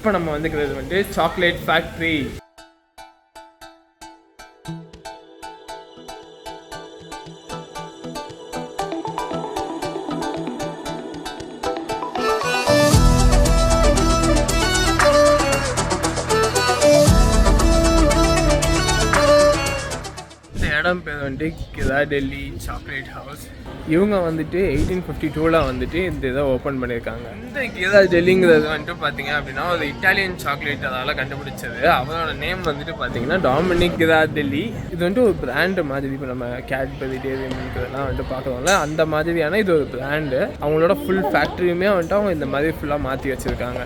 இப்போ நம்ம வந்துக்கிறது வந்துட்டு சாக்லேட் ஃபேக்ட்ரி. இடம் பேர் வந்துட்டு கிதா டெல்லி சாக்லேட் ஹவுஸ். இவங்க வந்துட்டு 1852 வந்துட்டு இந்த இதை ஓப்பன் பண்ணியிருக்காங்க. இந்த கிதா டெல்லிங்கிறது வந்துட்டு பார்த்தீங்க அப்படின்னா ஒரு இட்டாலியன் சாக்லேட் அதால் கண்டுபிடிச்சது. அவரோட நேம் வந்துட்டு பார்த்தீங்கன்னா டாமினிக் கிதா டெல்லி. இது வந்துட்டு ஒரு பிராண்டு மாதிரி. இப்போ நம்ம கேட்பரி டேரி மில்க் இதெல்லாம் வந்துட்டு பார்க்குறோம்ல, அந்த மாதிரியான இது ஒரு பிராண்டு. அவங்களோட ஃபுல் ஃபேக்ட்ரியுமே வந்துட்டு அவங்க இந்த மாதிரி ஃபுல்லாக மாற்றி வச்சுருக்காங்க.